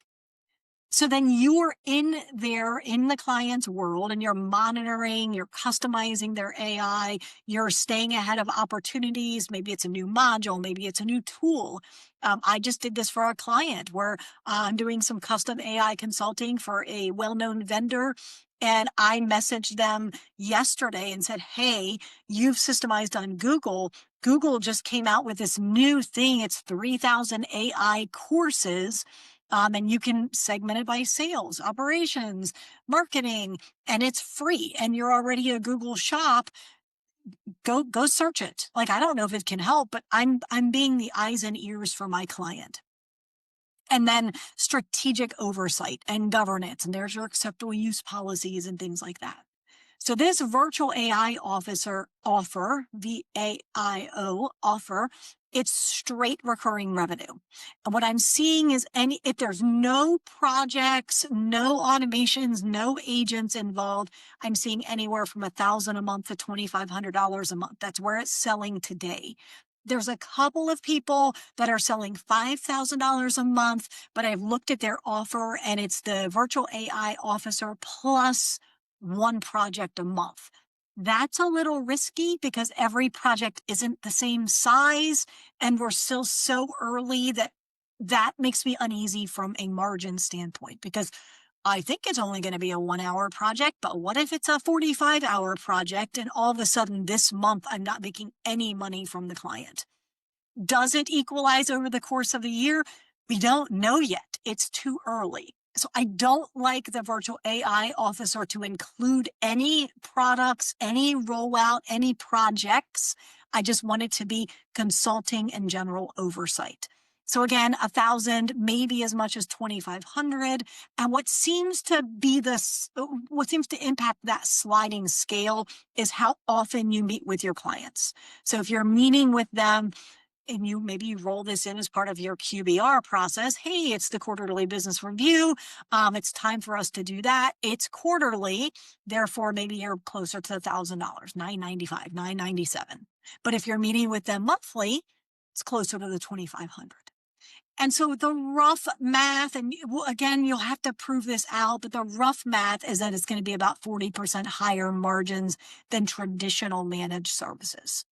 So then you're in there in the client's world and you're monitoring, you're customizing their AI, you're staying ahead of opportunities. Maybe it's a new module, maybe it's a new tool. I just did this for a client where I'm doing some custom AI consulting for a well known vendor. And I messaged them yesterday and said, hey, you've systemized on Google. Google just came out with this new thing. It's 3,000 AI courses, and you can segment it by sales, operations, marketing, and it's free. And you're already a Google shop. Go search it. Like, I don't know if it can help, but I'm being the eyes and ears for my client. And then strategic oversight and governance. And there's your acceptable use policies and things like that. So this virtual AI officer offer, VAIO offer, it's straight recurring revenue. And what I'm seeing is if there's no projects, no automations, no agents involved, I'm seeing anywhere from $1,000 a month to $2,500 a month. That's where it's selling today. There's a couple of people that are selling $5,000 a month, but I've looked at their offer and it's the virtual AI officer plus one project a month. That's a little risky because every project isn't the same size and we're still so early that makes me uneasy from a margin standpoint because I think it's only going to be a 1 hour project, but what if it's a 45-hour project and all of a sudden this month I'm not making any money from the client? Does it equalize over the course of the year? We don't know yet. It's too early. So I don't like the virtual AI officer to include any products, any rollout, any projects. I just want it to be consulting and general oversight. So again, 1,000, maybe as much as 2,500. And what seems to impact that sliding scale is how often you meet with your clients. So if you're meeting with them and maybe you roll this in as part of your QBR process. Hey, it's the quarterly business review. It's time for us to do that. It's quarterly. Therefore, maybe you're closer to $1,000, $995, $997. But if you're meeting with them monthly, it's closer to the 2,500. And so the rough math, and again, you'll have to prove this out, but the rough math is that it's going to be about 40% higher margins than traditional managed services.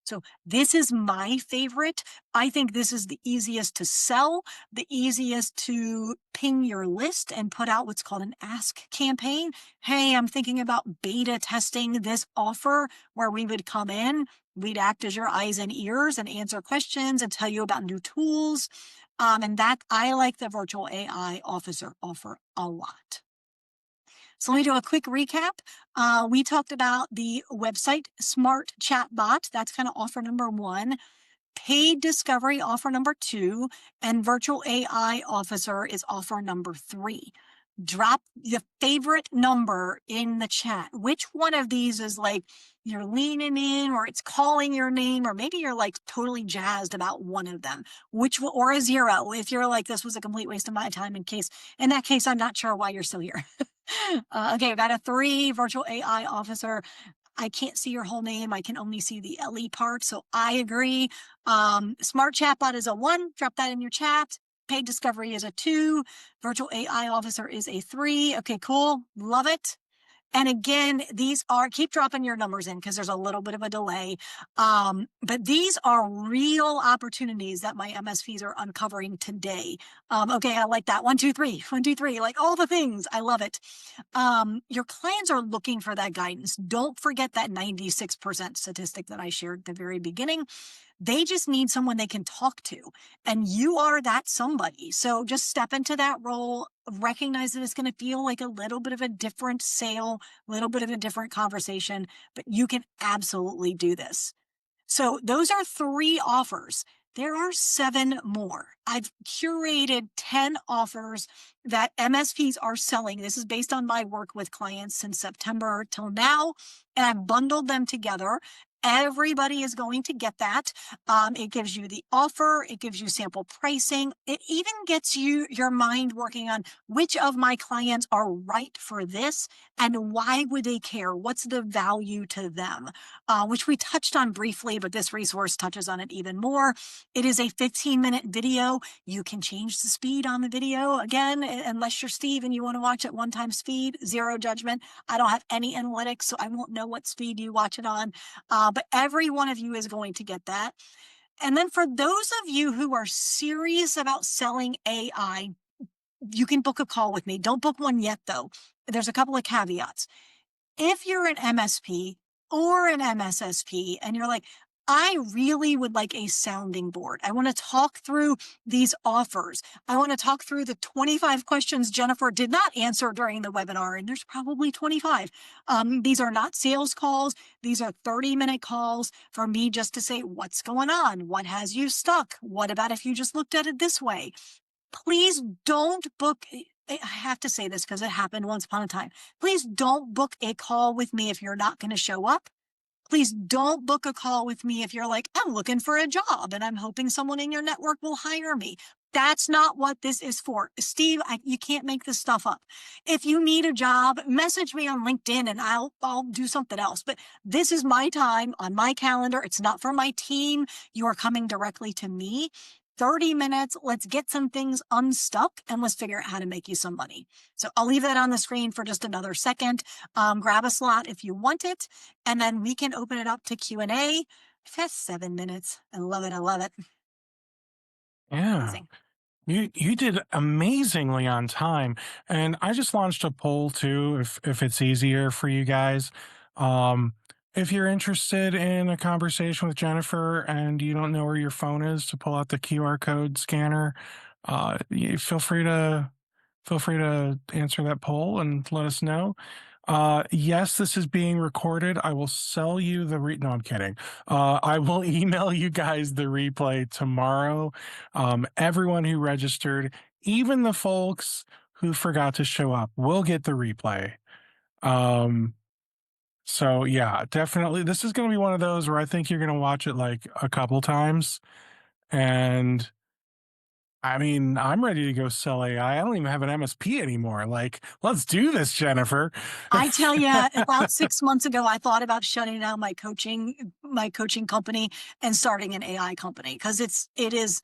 So this is my favorite. I think this is the easiest to sell, the easiest to ping your list and put out what's called an ask campaign. Hey, I'm thinking about beta testing this offer where we would come in, we'd act as your eyes and ears and answer questions and tell you about new tools. And that I like the virtual AI officer offer a lot. So let me do a quick recap. We talked about the website Smart Chatbot. That's kind of offer number 1. Paid discovery offer number 2. And virtual AI officer is offer number 3. Drop the favorite number in the chat. Which one of these is like you're leaning in or it's calling your name, or maybe you're like totally jazzed about one of them, or a 0 if you're like, this was a complete waste of my time. In that case, I'm not sure why you're still here. Okay, I've got a 3, virtual AI officer. I can't see your whole name. I can only see the LE part. So I agree. Smart Chatbot is a 1. Drop that in your chat. Paid discovery is a 2. Virtual AI officer is a 3. Okay, cool. Love it. And again, keep dropping your numbers in because there's a little bit of a delay. But these are real opportunities that my MSPs are uncovering today. Okay, I like that. 1, 2, 3, 1, 2, 3, like all the things. I love it. Your clients are looking for that guidance. Don't forget that 96% statistic that I shared at the very beginning. They just need someone they can talk to. And you are that somebody. So just step into that role, recognize that it's going to feel like a little bit of a different sale, a little bit of a different conversation, but you can absolutely do this. So those are 3 offers. There are 7 more. I've curated 10 offers that MSPs are selling. This is based on my work with clients since September till now, and I've bundled them together. Everybody is going to get that. It gives you the offer, it gives you sample pricing, it even gets your mind working on which of my clients are right for this and why would they care? What's the value to them? Which we touched on briefly, but this resource touches on it even more. It is a 15-minute video. You can change the speed on the video. Again, unless you're Steve and you want to watch at one time speed, zero judgment. I don't have any analytics, so I won't know what speed you watch it on. But every one of you is going to get that. And then for those of you who are serious about selling AI, you can book a call with me. Don't book one yet, though. There's a couple of caveats. If you're an MSP or an MSSP and you're like, I really would like a sounding board. I want to talk through these offers. I want to talk through the 25 questions Jennifer did not answer during the webinar, and there's probably 25. These are not sales calls. These are 30-minute calls for me just to say, what's going on? What has you stuck? What about if you just looked at it this way? Please don't book. I have to say this because it happened once upon a time. Please don't book a call with me if you're not going to show up. Please don't book a call with me if you're like, I'm looking for a job and I'm hoping someone in your network will hire me. That's not what this is for. Steve, you can't make this stuff up. If you need a job, message me on LinkedIn and I'll do something else. But this is my time on my calendar. It's not for my team. You are coming directly to me. 30 minutes. Let's get some things unstuck and let's figure out how to make you some money. So I'll leave that on the screen for just another second. Grab a slot if you want it, and then we can open it up to Q&A. Fast 7 minutes. I love it. I love it. Yeah. Amazing. You did amazingly on time, and I just launched a poll too, if it's easier for you guys. Um, if you're interested in a conversation with Jennifer and you don't know where your phone is to pull out the QR code scanner, feel free to answer that poll and let us know. Yes, this is being recorded. I will sell you the no, I'm kidding. I will email you guys the replay tomorrow. Everyone who registered, even the folks who forgot to show up, will get the replay. So yeah, definitely. This is going to be one of those where I think you're going to watch it like a couple times. And I mean, I'm ready to go sell AI. I don't even have an MSP anymore. Like, let's do this, Jennifer. I tell you, about 6 months ago, I thought about shutting down my coaching company and starting an AI company because it is.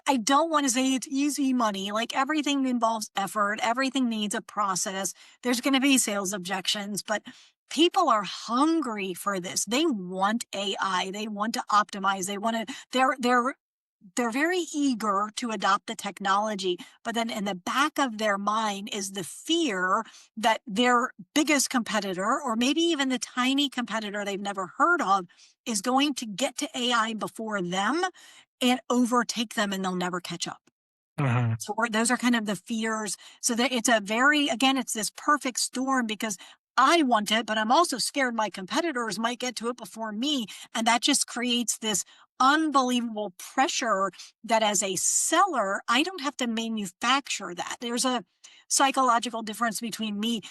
I don't want to say it's easy money. Like everything involves effort. Everything needs a process. There's going to be sales objections, but people are hungry for this. They want AI. They want to optimize. They want to. They're very eager to adopt the technology, but then in the back of their mind is the fear that their biggest competitor, or maybe even the tiny competitor they've never heard of, is going to get to AI before them and overtake them and they'll never catch up. Mhm. So those are kind of the fears. So that it's again, it's this perfect storm because I want it, but I'm also scared my competitors might get to it before me. And that just creates this unbelievable pressure that as a seller, I don't have to manufacture that. There's a psychological difference between me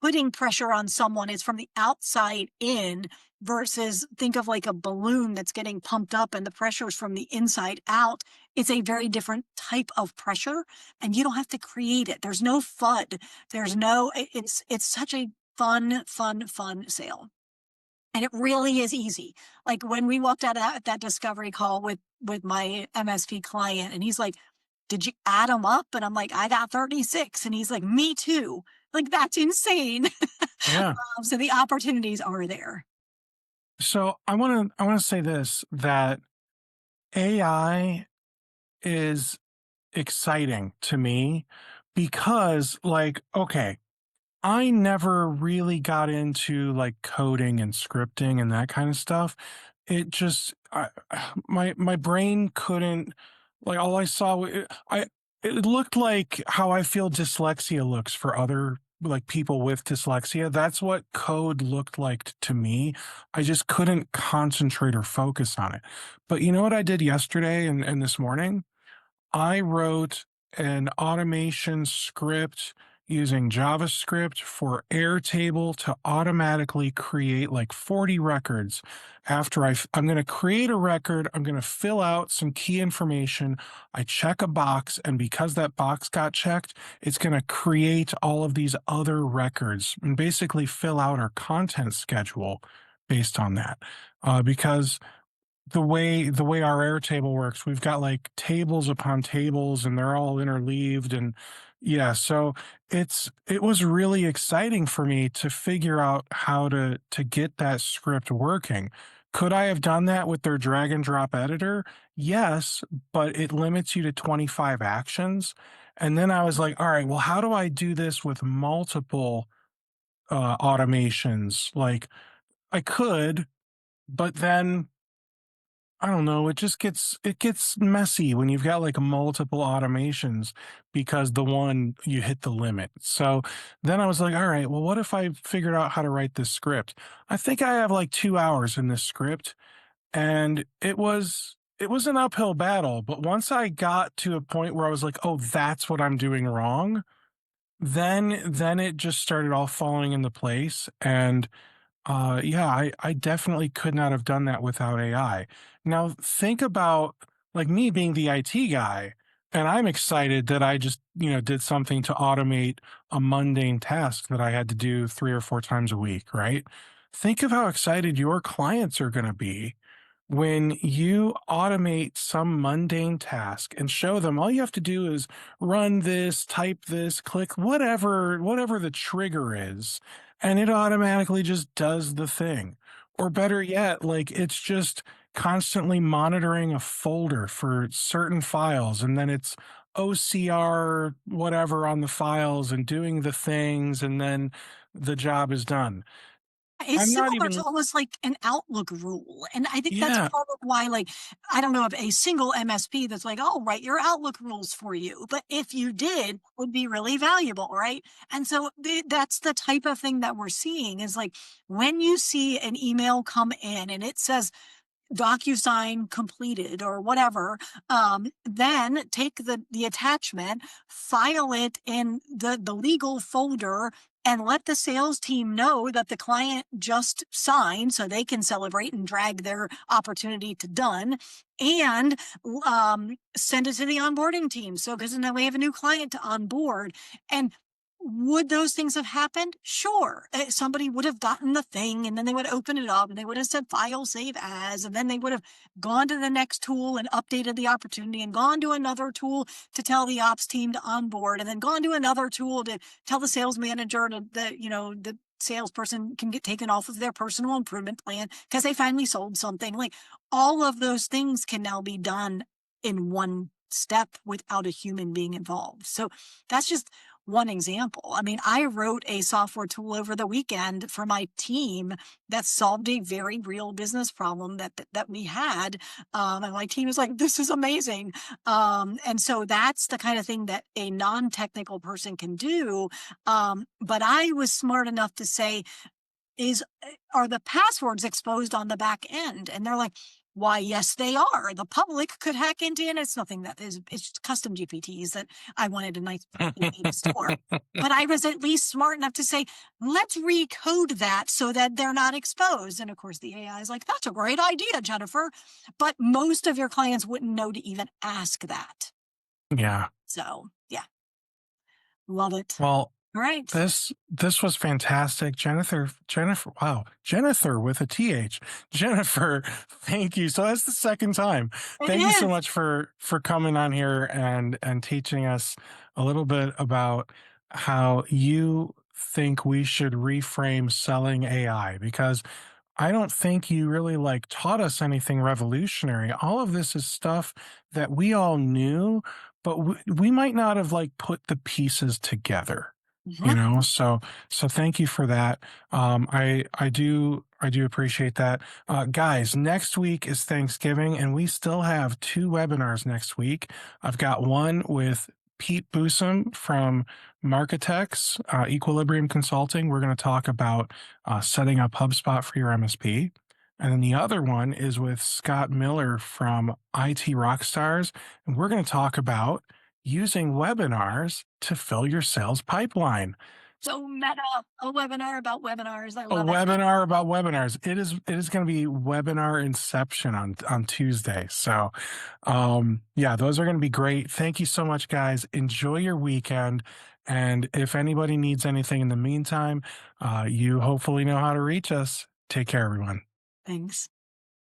putting pressure on someone is from the outside in versus think of like a balloon that's getting pumped up and the pressure is from the inside out. It's a very different type of pressure and you don't have to create it. There's no FUD. It's such a fun sale. And it really is easy. Like when we walked out of that discovery call with my MSP client and he's like, did you add them up? And I'm like, I got 36. And he's like, me too. Like, that's insane. Yeah. So the opportunities are there. So I want to say this, that AI is exciting to me because, like, okay, I never really got into like coding and scripting and that kind of stuff. It just my brain couldn't, like, all I saw it looked like how I feel dyslexia looks for other, like, people with dyslexia. That's what code looked like to me. I just couldn't concentrate or focus on it. But you know what I did yesterday and this morning? I wrote an automation script using JavaScript for Airtable to automatically create like 40 records. After I'm going to create a record, I'm going to fill out some key information. I check a box, and because that box got checked, it's going to create all of these other records and basically fill out our content schedule based on that. Because the way our Airtable works, we've got like tables upon tables and they're all interleaved, and yeah, so it was really exciting for me to figure out how to get that script working. Could I have done that with their drag and drop editor? Yes, but it limits you to 25 actions. And then I was like, all right, well, how do I do this with multiple automations? Like I could, but then I don't know, it gets messy when you've got like multiple automations because the one you hit the limit. So then I was like, all right, well, what if I figured out how to write this script? I think I have like 2 hours in this script, and it was an uphill battle. But once I got to a point where I was like, oh, that's what I'm doing wrong, then it just started all falling into place. And yeah, I definitely could not have done that without AI. Now, think about like me being the IT guy, and I'm excited that I just, did something to automate a mundane task that I had to do 3 or 4 times a week, right? Think of how excited your clients are going to be when you automate some mundane task and show them all you have to do is run this, type this, click whatever the trigger is, and it automatically just does the thing. Or better yet, like it's just constantly monitoring a folder for certain files, and then it's OCR whatever on the files and doing the things, and then the job is done. It's I'm not similar to even almost like an Outlook rule, and I think that's Yeah, part of why, like, I don't know of a single MSP that's like, "Oh, write your Outlook rules for you," but if you did, would be really valuable, right? And so that's the type of thing that we're seeing is like when you see an email come in and it says DocuSign completed or whatever, then take the attachment, file it in the legal folder, and let the sales team know that the client just signed so they can celebrate and drag their opportunity to done, and send it to the onboarding team. So, because now we have a new client to onboard. And would those things have happened? Sure. Somebody would have gotten the thing and then they would open it up and they would have said file save as, and then they would have gone to the next tool and updated the opportunity and gone to another tool to tell the ops team to onboard and then gone to another tool to tell the sales manager to the salesperson can get taken off of their personal improvement plan because they finally sold something. Like all of those things can now be done in one step without a human being involved. So that's just one example. I mean, I wrote a software tool over the weekend for my team that solved a very real business problem that we had, and my team is like, "This is amazing." And so that's the kind of thing that a non-technical person can do. But I was smart enough to say, is are the passwords exposed on the back end? And they're like, why, yes, they are. The public could hack into it. And it's nothing that is, it's just custom GPTs that I wanted a nice way to store. But I was at least smart enough to say, let's recode that so that they're not exposed. And of course, the AI is like, that's a great idea, Jennifer. But most of your clients wouldn't know to even ask that. yeah. So, yeah, love it. Well, All right. this was fantastic. Jennifer, wow. Jennifer with a TH. Jennifer, thank you. So that's the second time. It Thank you so is. much for coming on here and teaching us a little bit about how you think we should reframe selling AI, because I don't think you really like taught us anything revolutionary. All of this is stuff that we all knew, but we might not have like put the pieces together, Mhm. so thank you for that. I do appreciate that. Guys, next week is Thanksgiving, and we still have two webinars next week. I've got one with Pete Boosum from Marketex, Equilibrium Consulting. We're going to talk about setting up HubSpot for your MSP. And then the other one is with Scott Miller from IT Rockstars. And we're going to talk about using webinars to fill your sales pipeline. So meta, a webinar about webinars. I A love it. webinar about webinars. It is going to be webinar inception on Tuesday. So yeah, those are going to be great. Thank you so much, guys. Enjoy your weekend. And if anybody needs anything in the meantime, you hopefully know how to reach us. Take care, everyone. Thanks.